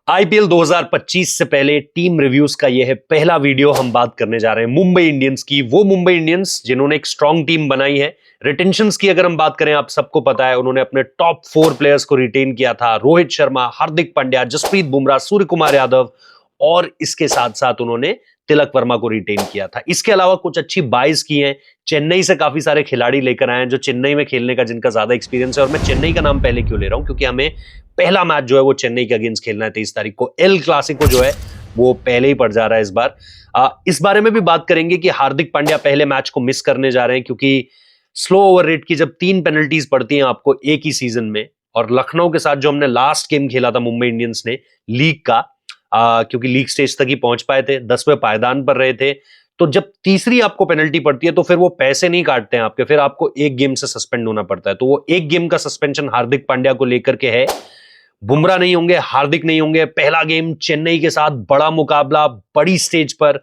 IPL 2025 से पहले team reviews का यह है पहला वीडियो। हम बात करने जा रहे हैं मुंबई इंडियंस की, वो मुंबई इंडियंस जिन्होंने एक स्ट्रॉन्ग टीम बनाई है। रिटेंशंस की अगर हम बात करें, आप सबको पता है उन्होंने अपने टॉप 4 प्लेयर्स को रिटेन किया था। रोहित शर्मा, हार्दिक पांड्या, जसप्रीत बुमराह, सूर्य कुमार यादव, और इसके साथ साथ उन्होंने तिलक वर्मा को रिटेन किया था। इसके अलावा कुछ अच्छी बाइज की हैं। चेन्नई से काफी सारे खिलाड़ी लेकर आए हैं जो चेन्नई में खेलने का जिनका ज्यादा एक्सपीरियंस है। और मैं चेन्नई का नाम पहले क्यों ले रहा हूं, क्योंकि हमें पहला मैच जो है वो चेन्नई के अगेंस्ट खेलना है 23 तारीख को। एल क्लासिको जो है वो पहले ही पड़ जा रहा है इस बार। इस बारे में भी बात करेंगे कि हार्दिक पांड्या पहले मैच को मिस करने जा रहे हैं, क्योंकि स्लो ओवर रेट की जब 3 पेनल्टीज पड़ती हैं आपको एक ही सीजन में, और लखनऊ के साथ जो हमने लास्ट गेम खेला था मुंबई इंडियंस ने लीग का, क्योंकि लीग स्टेज तक ही पहुंच पाए थे, 10वें पायदान पर रहे थे, तो जब तीसरी आपको पेनल्टी पड़ती है तो फिर वो पैसे नहीं काटते हैं आपके, फिर आपको एक गेम से सस्पेंड होना पड़ता है। तो वो एक गेम का सस्पेंशन हार्दिक पांड्या को लेकर के है। बुमराह नहीं होंगे, हार्दिक नहीं होंगे। पहला गेम चेन्नई के साथ, बड़ा मुकाबला, बड़ी स्टेज पर,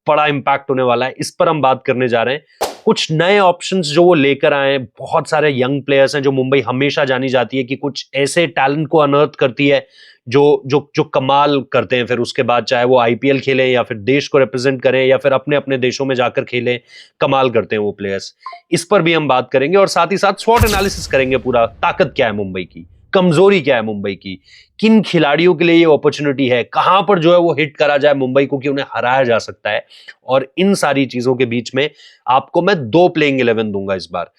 बड़ा इंपैक्ट होने वाला है। इस पर हम बात करने जा रहे हैं। कुछ नए ऑप्शंस जो वो लेकर आए हैं, बहुत सारे यंग प्लेयर्स हैं जो मुंबई हमेशा जानी जाती है कि कुछ ऐसे टैलेंट को अनर्थ करती है जो जो जो कमाल करते हैं। फिर उसके बाद चाहे वो आईपीएल खेलें या फिर देश को रिप्रेजेंट करें या फिर अपने अपने देशों में जाकर खेलें, कमाल करते हैं वो प्लेयर्स। इस पर भी हम बात करेंगे और साथ ही साथ स्वॉट एनालिसिस करेंगे पूरा। ताकत क्या है मुंबई की, कमजोरी क्या है मुंबई की, किन खिलाड़ियों के लिए ये अपॉर्चुनिटी है, कहां पर जो है वो हिट करा जाए मुंबई को कि उन्हें हराया जा सकता है। और इन सारी चीजों के बीच में आपको मैं 2 प्लेइंग 11 दूंगा इस बार।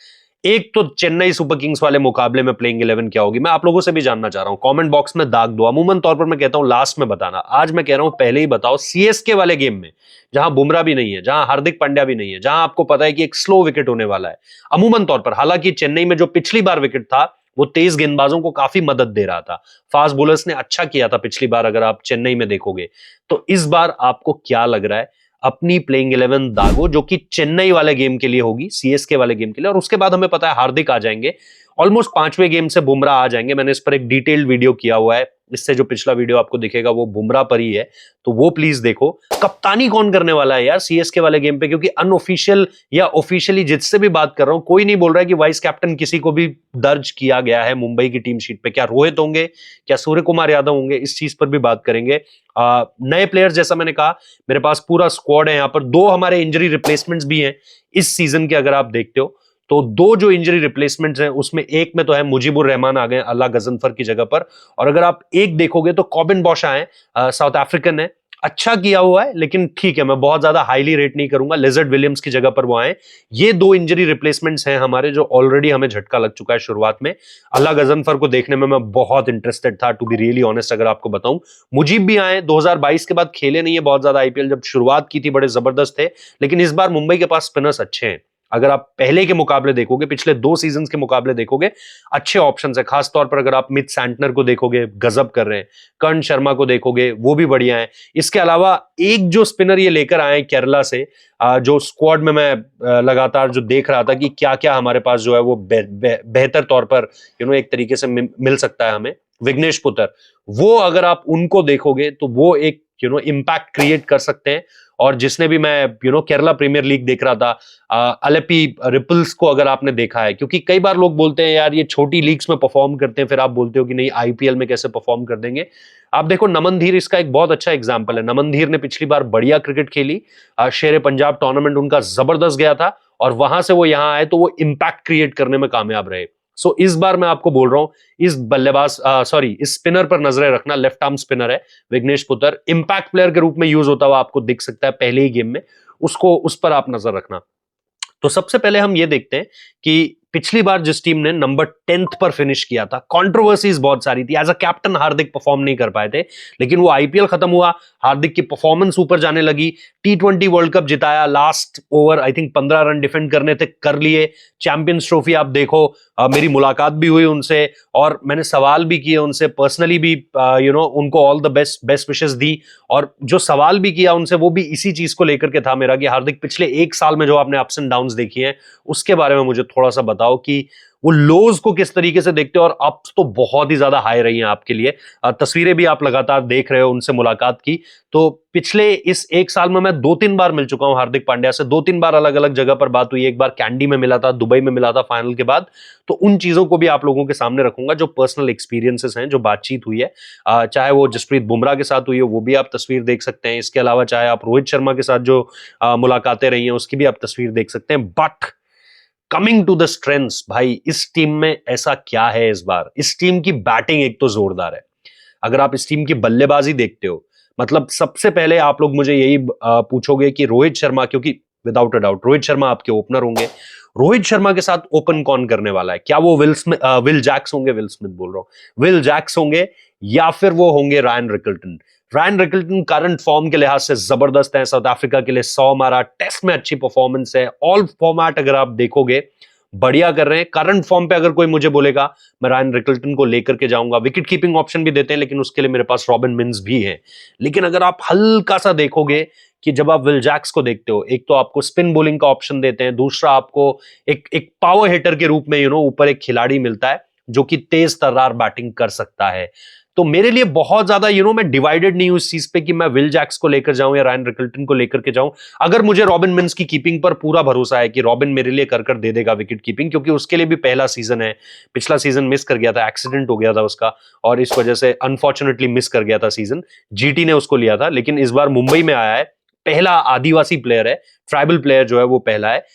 एक तो चेन्नई सुपर किंग्स वाले मुकाबले में प्लेइंग 11 क्या होगी, मैं आप लोगों से भी जानना चाह रहा हूं। कमेंट बॉक्स में दाग दो। अमूमन तौर पर मैं कहता हूं लास्ट में बताना, आज मैं कह रहा हूं पहले ही बताओ। सीएसके वाले गेम में जहां बुमराह भी नहीं है, जहां हार्दिक पांड्या भी नहीं है, जहां आपको पता है कि एक स्लो विकेट होने वाला है अमूमन तौर पर। हालांकि चेन्नई में जो पिछली बार विकेट था वो तेज गेंदबाजों को काफी मदद दे रहा था। फास्ट बॉलर्स ने अच्छा किया था पिछली बार, अगर आप चेन्नई में देखोगे तो। इस बार आपको क्या लग रहा है? अपनी प्लेइंग 11 दागो, जो कि चेन्नई वाले गेम के लिए होगी, सीएसके वाले गेम के लिए। और उसके बाद हमें पता है हार्दिक आ जाएंगे, ऑलमोस्ट 5वें गेम से बुमराह आ जाएंगे। मैंने इस पर एक डिटेल्ड वीडियो किया हुआ है, इससे जो पिछला वीडियो आपको दिखेगा वो बुमराह पर ही है, तो वो प्लीज देखो। कप्तानी कौन करने वाला है यार सीएसके वाले गेम पे? क्योंकि अनऑफिशियल या ऑफिशियली जिससे भी बात कर रहा हूं, कोई नहीं बोल रहा है कि वाइस कैप्टन किसी को भी दर्ज किया गया है मुंबई की टीम शीट पे। क्या रोहित होंगे, क्या सूर्य कुमार यादव होंगे, इस चीज पर भी बात करेंगे। नए प्लेयर्स, जैसा मैंने कहा, मेरे पास पूरा स्क्वाड है यहाँ पर। 2 हमारे इंजरी रिप्लेसमेंट्स भी हैं इस सीजन के, अगर आप देखते हो तो 2 जो इंजरी रिप्लेसमेंट्स हैं उसमें एक में तो है मुजीबुर रहमान आ गए अल्लाह गजनफर की जगह पर। और अगर आप एक देखोगे तो कॉबिन बॉश आए, साउथ अफ्रीकन है, अच्छा किया हुआ है, लेकिन ठीक है, मैं बहुत ज्यादा हाईली रेट नहीं करूंगा। लिजर्ड विलियम्स की जगह पर वो आए। ये 2 इंजरी रिप्लेसमेंट्स हैं हमारे, जो ऑलरेडी हमें झटका लग चुका है शुरुआत में। अल्लाह गजनफर को देखने में मैं बहुत इंटरेस्टेड था, टू बी रियली ऑनेस्ट अगर आपको बताऊं। मुजीब भी आए, 2022 के बाद खेले नहीं है बहुत ज्यादा आईपीएल, जब शुरुआत की थी बड़े जबरदस्त थे, लेकिन इस बार मुंबई के पास स्पिनर्स अच्छे हैं। अगर आप पहले के मुकाबले देखोगे, पिछले 2 सीजन्स के मुकाबले देखोगे, अच्छे ऑप्शंस है। खास तौर पर अगर आप मिथ सैंटनर को देखोगे, गजब कर रहे हैं। कर्ण शर्मा को देखोगे, वो भी बढ़िया है। इसके अलावा एक जो स्पिनर ये लेकर आए केरला से, जो स्क्वाड में मैं लगातार जो देख रहा था कि क्या क्या हमारे पास जो है वो बेहतर तौर पर एक तरीके से मिल सकता है हमें, विघ्नेश पुत्र। वो अगर आप उनको देखोगे तो वो एक इम्पैक्ट क्रिएट कर सकते हैं। और जिसने भी मैं केरला प्रीमियर लीग देख रहा था, अलेपी रिपल्स को अगर आपने देखा है, क्योंकि कई बार लोग बोलते हैं यार ये छोटी लीग्स में परफॉर्म करते हैं, फिर आप बोलते हो कि नहीं आईपीएल में कैसे परफॉर्म कर देंगे। आप देखो, नमन धीर इसका एक बहुत अच्छा एग्जांपल है। नमन धीर ने पिछली बार बढ़िया क्रिकेट खेली, शेर पंजाब टूर्नामेंट उनका जबरदस्त गया था, और वहां से वो यहां आए तो वो इंपैक्ट क्रिएट करने में कामयाब रहे। सो इस बार मैं आपको बोल रहा हूं, इस बल्लेबाज इस स्पिनर पर नजरें रखना। लेफ्ट आर्म स्पिनर है विघ्नेश पुत्र, इंपैक्ट प्लेयर के रूप में यूज होता हुआ आपको दिख सकता है पहले ही गेम में, उस पर आप नजर रखना। तो सबसे पहले हम ये देखते हैं कि पिछली बार जिस टीम ने नंबर 10th पर फिनिश किया था, कंट्रोवर्सीज बहुत सारी थी। As a captain Hardik perform नहीं कर पाए थे, लेकिन वो आईपीएल खत्म हुआ, हार्दिक की परफॉर्मेंस ऊपर जाने लगी। T20 वर्ल्ड कप जिताया, last over I think 15 run defend करने थे, कर लिए। चैंपियंस ट्रॉफी आप देखो, मेरी मुलाकात भी हुई उनसे और मैंने सवाल भी किए उनसे, पर्सनली भी उनको ऑल द बेस्ट विशेस दी। और जो सवाल भी किया उनसे वो भी इसी चीज को लेकर के था मेरा, कि हार्दिक पिछले 1 साल में जो आपने अप्स एंड डाउन्स देखी हैं उसके बारे में मुझे थोड़ा सा बताओ कि वो लोज को किस तरीके से देखते हो, और अप्स तो बहुत ही ज्यादा हाई रही हैं आपके लिए। तस्वीरें भी आप लगातार देख रहे हो उनसे मुलाकात की। तो पिछले इस एक साल में मैं 2-3 बार मिल चुका हूं हार्दिक पांड्या से, 2-3 बार अलग अलग जगह पर बात हुई। एक बार कैंडी में मिला था, दुबई में मिला था फाइनल के बाद। तो उन चीजों को भी आप लोगों के सामने रखूंगा, जो पर्सनल एक्सपीरियंसेस हैं, जो बातचीत हुई है। चाहे वो जसप्रीत बुमराह के साथ हुई हो, वो भी आप तस्वीर देख सकते हैं। इसके अलावा चाहे आप रोहित शर्मा के साथ जो मुलाकातें रही हैं, उसकी भी आप तस्वीर देख सकते हैं। But coming to the strengths, भाई इस टीम में ऐसा क्या है इस बार? इस टीम की बैटिंग एक तो जोरदार है। अगर आप इस टीम की बल्लेबाजी देखते हो, मतलब सबसे पहले आप लोग मुझे यही पूछोगे कि रोहित शर्मा, क्योंकि without a doubt Rohit Sharma आपके ओपनर होंगे, रोहित शर्मा के साथ ओपन कौन करने वाला है? क्या वो विल जैक्स होंगे? विल स्मिथ बोल रहा हूं, विल जैक्स होंगे, या फिर वो होंगे Ryan Rickelton? Ryan Rickelton current form के लिहाज से जबरदस्त है, साउथ अफ्रीका के लिए 100 मारा, टेस्ट में अच्छी परफॉर्मेंस है, ऑल फॉर्मेट अगर आप देखोगे बढ़िया कर रहे हैं। करंट फॉर्म पे अगर कोई मुझे बोलेगा, मैं रायन रिकल्टन को लेकर के जाऊंगा। विकेट कीपिंग ऑप्शन भी देते हैं, लेकिन उसके लिए मेरे पास रॉबिन मिन्स भी है। लेकिन अगर आप हल्का सा देखोगे कि जब आप विल जैक्स को देखते हो, एक तो आपको स्पिन बॉलिंग का ऑप्शन देते हैं, दूसरा आपको एक पावर हिटर के रूप में ऊपर एक खिलाड़ी मिलता है जो कि तेज तर्रार बैटिंग कर सकता है। तो मेरे लिए बहुत ज्यादा मैं डिवाइडेड नहीं हूं इस चीज पे कि मैं विल जैक्स को लेकर जाऊं या रायन रिकल्टन को लेकर के जाऊं। अगर मुझे रॉबिन मिन्स की कीपिंग पर पूरा भरोसा है कि रॉबिन मेरे लिए कर दे देगा विकेट कीपिंग, क्योंकि उसके लिए भी पहला सीजन है। पिछला सीजन मिस कर गया था, एक्सीडेंट हो गया था उसका, और इस वजह से अनफॉर्चुनेटली मिस कर गया था सीजन। जीटी ने उसको लिया था, लेकिन इस बार मुंबई में आया है, पहला आदिवासी प्लेयर है, ट्राइबल प्लेयर जो है वो पहला है।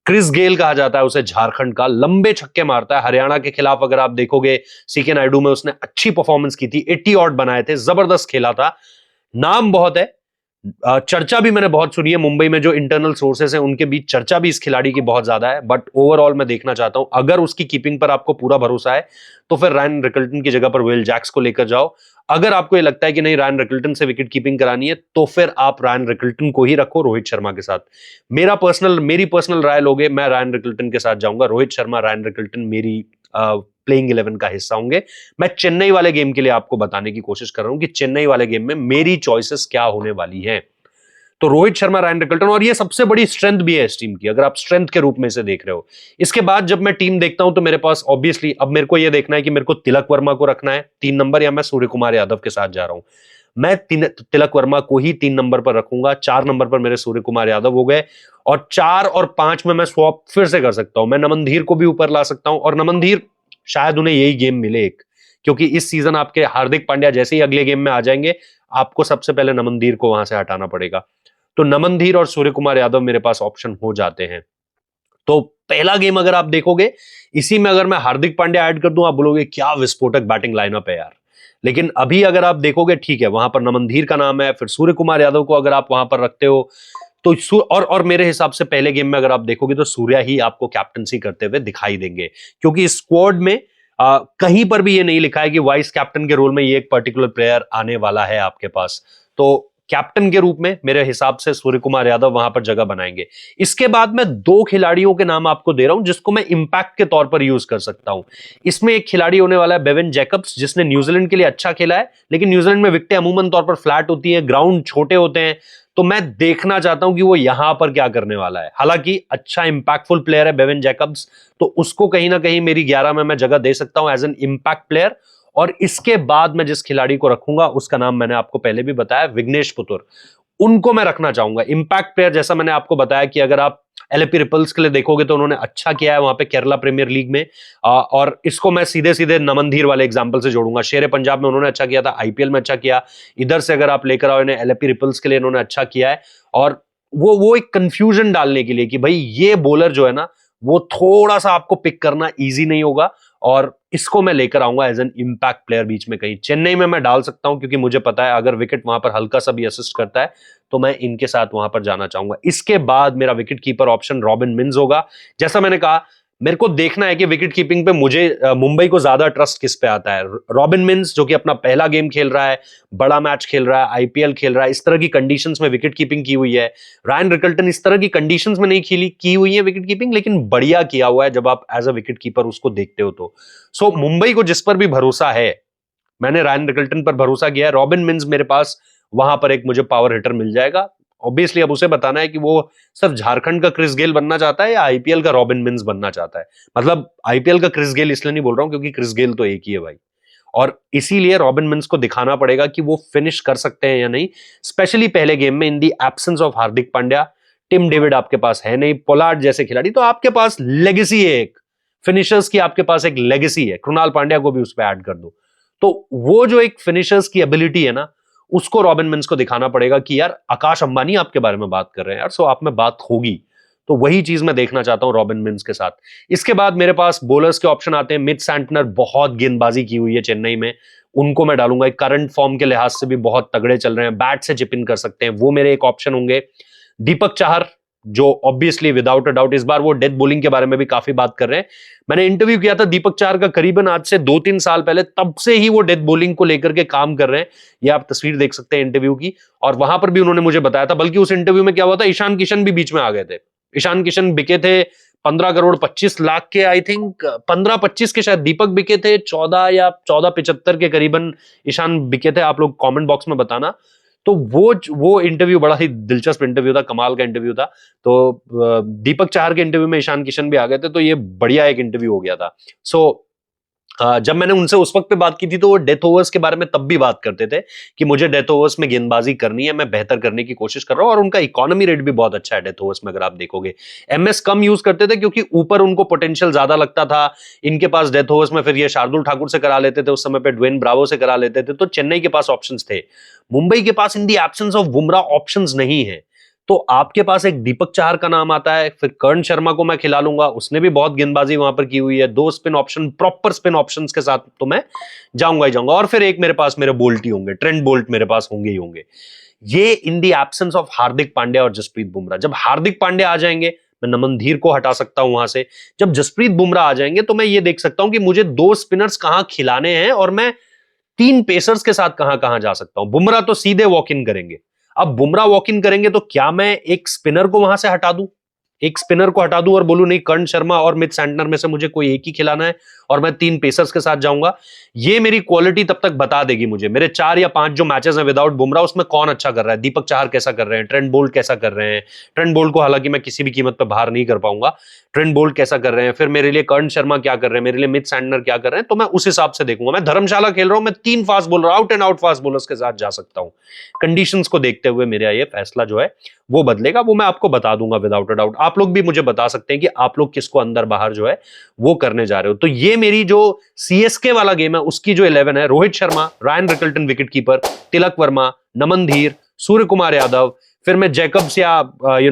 क्रिस गेल कहा जाता है उसे, झारखंड का, लंबे छक्के मारता है। हरियाणा के खिलाफ अगर आप देखोगे सीके नायडू में उसने अच्छी परफॉर्मेंस की थी, 80 ऑट बनाए थे, जबरदस्त खेला था। नाम बहुत है, चर्चा भी मैंने बहुत सुनी है मुंबई में, जो इंटरनल सोर्सेस हैं उनके बीच चर्चा भी इस खिलाड़ी की बहुत ज्यादा है। बट ओवरऑल मैं देखना चाहता हूं, अगर उसकी कीपिंग पर आपको पूरा भरोसा है तो फिर रायन रिकल्टन की जगह पर विल जैक्स को लेकर जाओ। अगर आपको ये लगता है कि नहीं, रायन रिकल्टन से विकेट कीपिंग करानी है, तो फिर आप रायन रिकल्टन को ही रखो रोहित शर्मा के साथ। मेरी पर्सनल राय लोगे, मैं रायन रिकल्टन के साथ जाऊंगा। रोहित शर्मा, रायन रिकल्टन मेरी प्लेइंग 11 का हिस्सा होंगे। मैं चेन्नई वाले गेम के लिए आपको बताने की कोशिश कर रहा हूं कि चेन्नई वाले गेम में मेरी चॉइसेस क्या होने वाली है। तो रोहित शर्मा, रायन रिकल्टन, और ये सबसे बड़ी स्ट्रेंथ भी है इस टीम की, अगर आप स्ट्रेंथ के रूप में इसे देख रहे हो। इसके बाद जब मैं टीम देखता हूं तो मेरे पास ऑब्वियसली अब मेरे को यह देखना है कि मेरे को तिलक वर्मा को रखना है 3 नंबर, या मैं सूर्य कुमार यादव के साथ जा रहा हूं। मैं तिलक वर्मा को ही 3 नंबर पर रखूंगा। 4 नंबर पर मेरे सूर्य कुमार यादव हो गए, और 4 और 5 में मैं स्वैप फिर से कर सकता हूं। मैं नमनधीर को भी ऊपर ला सकता हूं, और नमनधीर शायद उन्हें यही गेम मिले एक, क्योंकि इस सीजन आपके हार्दिक पांड्या जैसे ही अगले गेम में आ जाएंगे, आपको सबसे पहले नमनधीर को वहां से हटाना पड़ेगा। तो नमनधीर और सूर्य कुमार यादव मेरे पास ऑप्शन हो जाते हैं। तो पहला गेम अगर आप देखोगे, इसी में अगर मैं हार्दिक पांड्या ऐड कर दूं, आप बोलोगे क्या विस्फोटक बैटिंग लाइनअप है यार। लेकिन अभी अगर आप देखोगे, ठीक है, वहां पर नमनधीर का नाम है, फिर सूर्य कुमार यादव को अगर आप वहां पर रखते हो तो और मेरे हिसाब से पहले गेम में अगर आप देखोगे तो सूर्या ही आपको कैप्टनसी करते हुए दिखाई देंगे, क्योंकि स्क्वाड में कहीं पर भी ये नहीं लिखा है कि वाइस कैप्टन के रोल में ये एक पर्टिकुलर प्लेयर आने वाला है आपके पास। तो कैप्टन के रूप में मेरे हिसाब से सूर्य कुमार यादव वहां पर जगह बनाएंगे। इसके बाद मैं 2 खिलाड़ियों के नाम आपको दे रहा हूं जिसको मैं इंपैक्ट के तौर पर यूज कर सकता हूं। इसमें एक खिलाड़ी होने वाला है बेवन जैकब्स, जिसने न्यूजीलैंड के लिए अच्छा खेला है, लेकिन न्यूजीलैंड में विकेटें अमूमन तौर पर फ्लैट होती हैं, ग्राउंड छोटे होते हैं। तो मैं देखना चाहता हूं कि वो यहां पर क्या करने वाला है। हालांकि अच्छा इंपैक्टफुल प्लेयर है बेवन जैकब्स, तो उसको कहीं ना कहीं मेरी 11 में मैं जगह दे सकता हूं एज एन इंपैक्ट प्लेयर। और इसके बाद मैं जिस खिलाड़ी को रखूंगा उसका नाम मैंने आपको पहले भी बताया, विघ्नेश पुतुर। उनको मैं रखना चाहूंगा इंपैक्ट प्लेयर। जैसा मैंने आपको बताया कि अगर आप एलएपी रिपल्स के लिए देखोगे तो उन्होंने अच्छा किया है वहां पे केरला प्रीमियर लीग में, और इसको मैं सीधे सीधे नमनधीर वाले एग्जांपल से जोड़ूंगा। शेर पंजाब में उन्होंने अच्छा किया था, आईपीएल में अच्छा किया। इधर से अगर आप लेकर आओ इन्हें, एलएपी रिपल्स के लिए इन्होंने अच्छा किया है। और वो एक कंफ्यूजन डालने के लिए कि भाई ये बॉलर जो है ना, वो थोड़ा सा आपको पिक करना इजी नहीं होगा, और इसको मैं लेकर आऊंगा एज एन इंपैक्ट प्लेयर बीच में कहीं। चेन्नई में मैं डाल सकता हूं क्योंकि मुझे पता है अगर विकेट वहां पर हल्का सा भी असिस्ट करता है तो मैं इनके साथ वहां पर जाना चाहूंगा। इसके बाद मेरा wicket keeper option robin mince होगा। जैसा मैंने कहा, मेरे को देखना है कि विकेट कीपिंग पे मुझे मुंबई को ज्यादा ट्रस्ट किस पे आता है। रॉबिन मिन्स जो कि अपना पहला गेम खेल रहा है, बड़ा मैच खेल रहा है, आईपीएल खेल रहा है, इस तरह की कंडीशंस में विकेट कीपिंग की हुई है। रायन रिकल्टन इस तरह की कंडीशंस में नहीं की हुई है विकेट कीपिंग, लेकिन बढ़िया किया हुआ है जब आप एज अ विकेट कीपर उसको देखते हो तो। सो मुंबई को जिस पर भी भरोसा है, मैंने रायन रिकल्टन पर भरोसा किया है। रॉबिन मिन्स मेरे पास वहां पर एक मुझे पावर हिटर मिल जाएगा, ऑब्वियसली अब उसे बताना है कि वो सिर्फ झारखंड का क्रिस गेल बनना चाहता है या आईपीएल का रॉबिन मिन्स बनना चाहता है। मतलब आईपीएल का क्रिस गेल इसलिए नहीं बोल रहा हूं क्योंकि क्रिस गेल तो एक ही है भाई, और इसीलिए रॉबिन मिन्स को दिखाना पड़ेगा कि वो फिनिश कर सकते हैं या नहीं, स्पेशली पहले गेम में in the absence of Hardik Pandya. Tim David आपके पास है नहीं, पोलार्ड जैसे खिलाड़ी, तो आपके पास लेगेसी है, एक फिनिशर्स की आपके पास एक लेगेसी है। कृणाल पांड्या को भी उस पर ऐड कर दो, तो वो जो एक फिनिशर्स की एबिलिटी है ना, उसको रॉबिन मिन्स को दिखाना पड़ेगा कि यार आकाश अंबानी आपके बारे में बात कर रहे हैं यार, सो आप में बात होगी। तो वही चीज मैं देखना चाहता हूं रॉबिन मिन्स के साथ। इसके बाद मेरे पास बॉलर्स के ऑप्शन आते हैं। मिच सैंटनर बहुत गेंदबाजी की हुई है चेन्नई में, उनको मैं डालूंगा। एक करंट फॉर्म के लिहाज से भी बहुत तगड़े चल रहे हैं, बैट से चिप इन कर सकते हैं, वो मेरे एक ऑप्शन होंगे। दीपक चाहर, जो ऑब्वियसली विदाउट अ डाउट इस बार वो डेथ बॉलिंग के बारे में भी काफी बात कर रहे हैं। मैंने इंटरव्यू किया था दीपक चाहर का करीबन आज से 2-3 साल पहले, तब से ही वो डेथ बॉलिंग को लेकर के काम कर रहे हैं। ये आप तस्वीर देख सकते हैं इंटरव्यू की, और वहां पर भी उन्होंने मुझे बताया था। बल्कि उस इंटरव्यू में क्या हुआ था, ईशान किशन भी बीच में आ गए थे। ईशान किशन बिके थे 15 करोड़ 25 लाख के, आई थिंक 15-25 के शायद दीपक बिके थे, 14 या 14.75 के करीबन ईशान बिके थे। आप लोग कमेंट बॉक्स में बताना। तो वो इंटरव्यू बड़ा ही दिलचस्प इंटरव्यू था, कमाल का इंटरव्यू था। तो दीपक चाहर के इंटरव्यू में ईशान किशन भी आ गए थे, तो ये बढ़िया एक इंटरव्यू हो गया था। सो जब मैंने उनसे उस वक्त पे बात की थी तो वो डेथ ओवर्स के बारे में तब भी बात करते थे कि मुझे डेथ ओवर्स में गेंदबाजी करनी है, मैं बेहतर करने की कोशिश कर रहा हूं, और उनका इकोनॉमी रेट भी बहुत अच्छा है डेथ ओवर्स में। अगर आप देखोगे एमएस कम यूज करते थे क्योंकि ऊपर उनको पोटेंशियल ज्यादा लगता था इनके पास डेथ ओवर्स में। फिर ये शार्दुल ठाकुर से करा लेते थे, उस समय पे ड्वेन ब्रावो से करा लेते थे, तो चेन्नई के पास ऑप्शंस थे। मुंबई के पास in the absence of Bumrah options नहीं है। तो आपके पास एक दीपक चाहर का नाम आता है, फिर कर्ण शर्मा को मैं खिला लूंगा, उसने भी बहुत गेंदबाजी वहां पर की हुई है। 2 spin option, proper spin options के साथ तो मैं जाऊंगा ही जाऊंगा। और फिर एक मेरे पास मेरे बोल्ट ही होंगे, ट्रेंट बोल्ट मेरे पास होंगे ही होंगे। ये इन the absence of Hardik Pandya और जसप्रीत बुमराह। जब हार्दिक पांड्या आ जाएंगे मैं नमन धीर को हटा सकता हूं वहां से। जब जसप्रीत बुमराह आ जाएंगे तो मैं ये देख सकता हूं कि मुझे 2 स्पिनर्स कहां खिलाने हैं और मैं 3 पेसर्स के साथ कहां कहां जा सकता हूं। बुमराह तो सीधे वॉक इन करेंगे। अब बुमराह वॉक इन करेंगे तो क्या मैं एक स्पिनर को वहां से हटा दूं, एक स्पिनर को हटा दूं और बोलूं नहीं, कर्ण शर्मा और मिच सैंटनर में से मुझे कोई एक ही खिलाना है और मैं 3 पेसर्स के साथ जाऊंगा। ये मेरी क्वालिटी तब तक बता देगी मुझे, मेरे 4 या 5 जो मैचेस हैं विदाउट बुमराह उसमें कौन अच्छा कर रहा है। दीपक चाहर कैसा कर रहे हैं, ट्रेंट बोल्ट कैसा कर रहे हैं। ट्रेंट बोल्ट को हालांकि मैं किसी भी कीमत पर बाहर नहीं कर पाऊंगा। ट्रेंट बोल्ट कैसा कर रहे हैं, फिर मेरे लिए कर्ण शर्मा क्या कर रहे हैं, मेरे लिए मिच सैंटनर क्या कर रहे हैं, तो मैं उस हिसाब से देखूंगा। मैं धर्मशाला खेल रहा हूं, मैं 3 fast bowler, out and out fast bowlers के साथ जा सकता हूं। कंडीशंस को देखते हुए मेरा ये फैसला जो है वो बदलेगा, वो मैं आपको बता दूंगा विदाउट अ डाउट। आप लोग भी मुझे बता सकते हैं कि आप लोग किसको अंदर बाहर जो है वो करने जा रहे हो। तो ये मेरी जो सीएसके वाला गेम है उसकी जो 11 है, Rohit Sharma, Ryan Rickelton wicket keeper, Tilak Varma, Naman Dhir, Surya Kumar Yadav, फिर मैं जैकब्स या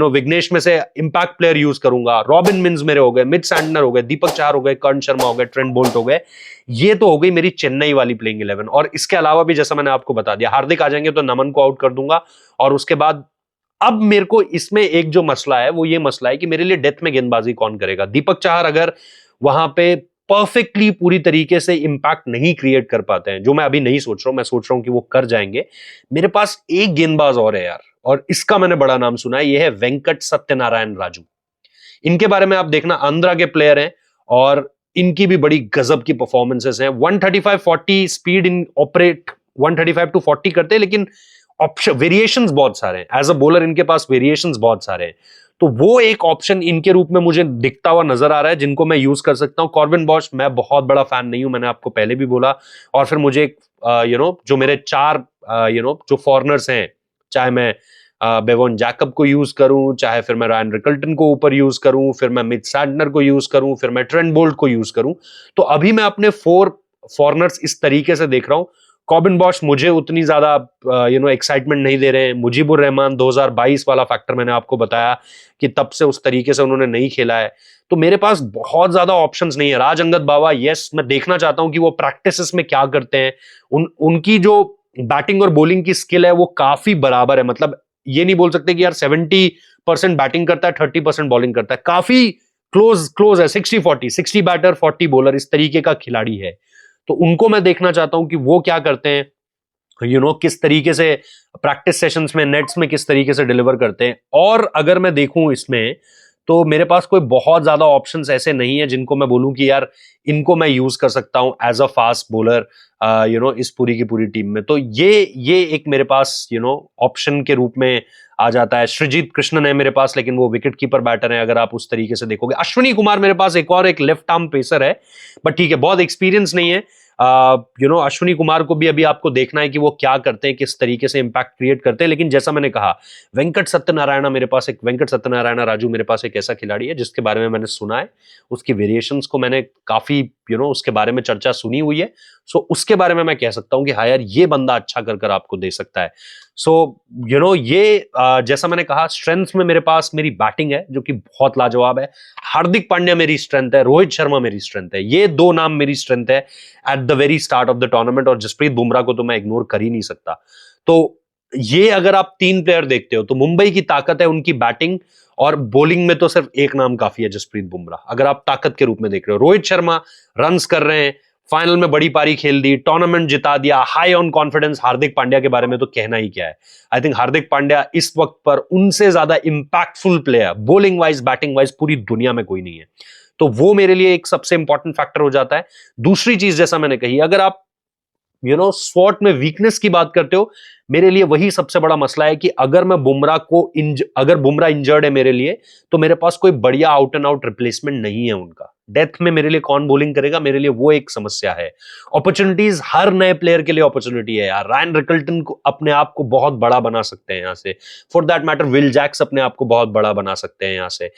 विघ्नेश में से इंपैक्ट प्लेयर यूज करूंगा। रॉबिन मिन्स मेरे हो गए, मिच सैंटनर हो गए, दीपक चाहर हो गए, कर्ण शर्मा हो गए, ट्रेंट बोल्ट हो गए। ये तो हो गई मेरी चेन्नई वाली प्लेइंग 11। और इसके अलावा भी जैसा मैंने आपको बता दिया, हार्दिक आ जाएंगे तो नमन को आउट कर दूंगा। और उसके बाद अब मेरे को इसमें एक जो मसला है वो ये मसला है कि मेरे लिए डेथ में गेंदबाजी कौन करेगा। दीपक चाहर अगर वहां पे परफेक्टली पूरी तरीके से इंपैक्ट नहीं क्रिएट कर पाते हैं, जो मैं अभी नहीं सोच रहा हूं, मैं सोच रहा हूं कि वो कर जाएंगे। मेरे पास एक गेंदबाज और है यार, और इसका मैंने बड़ा नाम सुना है, ये है वेंकट सत्यनारायण राजू। इनके बारे में आप देखना, आंध्रा के प्लेयर हैं और इनकी भी बड़ी गजब की परफॉर्मेंसेस हैं। 135-40 स्पीड इन ऑपरेट, 135 to 40 करते हैं, लेकिन ऑप्शन वेरिएशंस बहुत सारे हैं। एज अ बॉलर इनके पास वेरिएशंस बहुत सारे हैं, तो वो एक ऑप्शन इनके रूप में मुझे दिखता हुआ नजर आ रहा है जिनको मैं यूज कर सकता हूं। कॉर्बिन बॉश मैं बहुत बड़ा फैन नहीं हूं, मैंने आपको पहले भी बोला। और फिर मुझे जो मेरे 4 जो फॉरनर्स हैं, चाहे मैं बेवॉन जैकब को यूज करूं, चाहे फिर मैं रायन रिकल्टन को ऊपर यूज करूं, फिर मैं मिच सैंटनर को यूज करूं, फिर मैं ट्रेंट बोल्ट को यूज करूं, तो अभी मैं अपने 4 फॉरनर्स इस तरीके से देख रहा हूं। कॉर्बिन बॉश मुझे उतनी ज्यादा एक्साइटमेंट नहीं दे रहे हैं। मुजीबुर रहमान 2022 वाला फैक्टर मैंने आपको बताया कि तब से उस तरीके से उन्होंने नहीं खेला है, तो मेरे पास बहुत ज्यादा ऑप्शंस नहीं है। राज अंगद बावा, यस मैं देखना चाहता हूं कि वो प्रैक्टिसेस में क्या करते हैं। उनकी जो बैटिंग और बॉलिंग की स्किल है वो काफी बराबर है। मतलब ये नहीं बोल सकते कि यार 70% बैटिंग करता है 30% बॉलिंग करता है, काफी क्लोज है। 60-40, 60 बैटर 40 बॉलर, इस तरीके का खिलाड़ी है। तो उनको मैं देखना चाहता हूं कि वो क्या करते हैं, किस तरीके से प्रैक्टिस सेशंस में, नेट्स में किस तरीके से डिलीवर करते हैं। और अगर मैं देखूं इसमें तो मेरे पास कोई बहुत ज्यादा ऑप्शंस ऐसे नहीं है जिनको मैं बोलूं कि यार इनको मैं यूज कर सकता हूं एज अ फास्ट बॉलर इस पूरी की पूरी टीम में। तो ये एक मेरे पास ऑप्शन के रूप में आ जाता है। सृजित कृष्णन है मेरे पास, लेकिन वो विकेट कीपर बैटर है अगर आप उस तरीके से देखोगे। अश्विनी कुमार मेरे पास एक लेफ्ट आर्म पेसर है, बट ठीक है, बहुत एक्सपीरियंस नहीं है। अश्विनी कुमार को भी अभी आपको देखना है कि वो क्या करते हैं, किस तरीके से इंपैक्ट क्रिएट करते हैं। लेकिन जैसा मैंने कहा, वेंकट सत्यनारायण राजू मेरे पास एक ऐसा खिलाड़ी है जिसके बारे में मैंने सुना है, उसकी वेरिएशंस को मैंने काफी उसके बारे में चर्चा सुनी हुई है। सो उसके बारे में मैं कह सकता हूं कि हाँ यार, ये बंदा अच्छा कर आपको दे सकता है। सो ये जैसा मैंने कहा, स्ट्रेंथ में मेरे पास मेरी बैटिंग है जो कि बहुत लाजवाब है। हार्दिक पांड्या मेरी स्ट्रेंथ है, रोहित शर्मा मेरी स्ट्रेंथ है, ये दो नाम मेरी स्ट्रेंथ है at the very start of the tournament. और जसप्रीत बुमराह को तो मैं इग्नोर कर ही नहीं सकता। तो ये अगर आप 3 प्लेयर देखते हो तो मुंबई की ताकत है उनकी बैटिंग, और बॉलिंग में तो सिर्फ एक नाम काफी है, जसप्रीत बुमराह। अगर आप ताकत के रूप में देख रहे हो, रोहित शर्मा रन्स कर रहे हैं, फाइनल में बड़ी पारी खेल दी, टूर्नामेंट जिता दिया, high on confidence. Hardik Pandya के बारे में तो कहना ही क्या है। आई थिंक हार्दिक पांड्या इस वक्त पर उनसे ज्यादा impactful player bowling wise batting wise पूरी दुनिया में कोई नहीं है। तो वो मेरे लिए एक सबसे इंपॉर्टेंट फैक्टर हो जाता है। दूसरी चीज, जैसा मैंने कही, अगर आप स्वॉट में वीकनेस की बात करते हो, मेरे लिए वही सबसे बड़ा मसला है कि अगर बुमराह इंजर्ड है मेरे लिए, तो मेरे पास कोई बढ़िया आउट एंड आउट रिप्लेसमेंट नहीं है उनका। डेथ में मेरे लिए कौन बॉलिंग करेगा, मेरे लिए वो एक समस्या है। अपॉर्चुनिटीज हर नए प्लेयर के लिए अपॉर्चुनिटी है यार। रायन रिकल्टन को अपने आप को बहुत बड़ा बना सकते हैं यहां से, for that matter Will Jacks अपने आप को बहुत बड़ा बना सकते हैं यहां से।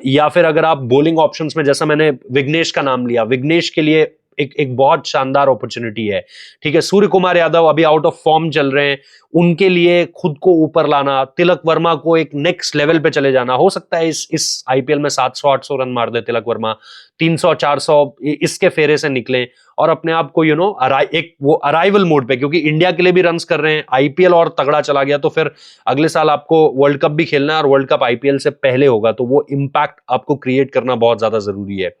या फिर अगर आप बॉलिंग ऑप्शंस में, जैसा मैंने विघ्नेश का नाम लिया, विघ्नेश के लिए एक बहुत शानदार अपॉर्चुनिटी है। ठीक है, सूर्य कुमार यादव अभी आउट ऑफ फॉर्म चल रहे हैं, उनके लिए खुद को ऊपर लाना, तिलक वर्मा को एक नेक्स्ट लेवल पे चले जाना। हो सकता है इस आईपीएल में 700-800 रन मार दे तिलक वर्मा, 300-400 इसके फेरे से निकले और अपने आप को एक वो अराइवल मोड पे, क्योंकि इंडिया के लिए भी रन्स कर रहे हैं। आईपीएल और तगड़ा चला गया तो फिर अगले साल आपको वर्ल्ड कप भी खेलना है, और वर्ल्ड कप आईपीएल से पहले होगा, तो वो इंपैक्ट आपको क्रिएट करना बहुत ज्यादा जरूरी है।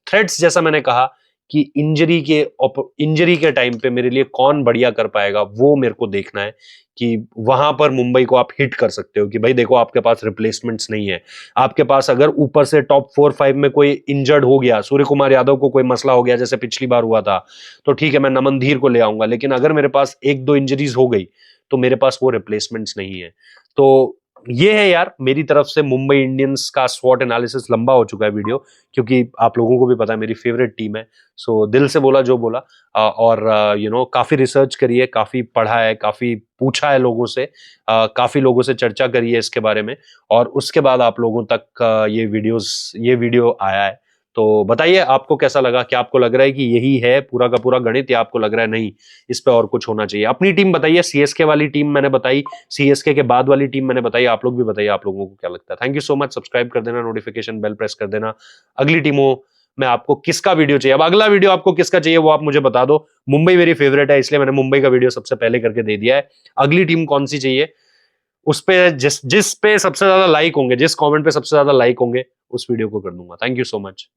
थ्रेड्स, जैसा मैंने कहा कि इंजरी के टाइम पे मेरे लिए कौन बढ़िया कर पाएगा, वो मेरे को देखना है कि वहां पर मुंबई को आप हिट कर सकते हो कि भाई देखो, आपके पास रिप्लेसमेंट्स नहीं है। आपके पास अगर ऊपर से टॉप 4-5 में कोई इंजर्ड हो गया, सूर्य कुमार यादव को कोई मसला हो गया जैसे पिछली बार हुआ था, तो ठीक है, मैं नमन धीर को ले आऊंगा। लेकिन अगर मेरे पास 1-2 इंजरीज हो गई तो मेरे पास वो रिप्लेसमेंट्स नहीं है। तो ये है यार मेरी तरफ से मुंबई इंडियंस का स्वॉट एनालिसिस। लंबा हो चुका है वीडियो, क्योंकि आप लोगों को भी पता है मेरी फेवरेट टीम है। सो दिल से बोला जो बोला, और काफी रिसर्च करी है, काफी पढ़ा है, काफी पूछा है लोगों से, काफी लोगों से चर्चा करी है इसके बारे में, और उसके बाद आप लोगों तक ये वीडियो आया है। तो बताइए आपको कैसा लगा, क्या आपको लग रहा है कि यही है पूरा का पूरा गणित, या आपको लग रहा है नहीं इस पे और कुछ होना चाहिए। अपनी टीम बताइए, सीएसके वाली टीम मैंने बताई, सीएसके के बाद वाली टीम मैंने बताई, आप लोग भी बताइए आप लोगों को क्या लगता है। Thank you so much. Subscribe कर देना, नोटिफिकेशन बेल प्रेस कर देना। अगली टीमों में आपको किसका वीडियो चाहिए, अब अगला वीडियो आपको किसका चाहिए वो आप मुझे बता दो। मुंबई मेरी फेवरेट है, इसलिए मैंने मुंबई का वीडियो सबसे पहले करके दे दिया है। अगली टीम कौन सी चाहिए, उस पे जिस पे सबसे ज्यादा लाइक होंगे, जिस कमेंट पे सबसे ज्यादा लाइक होंगे, उस वीडियो को कर दूंगा। Thank you so much.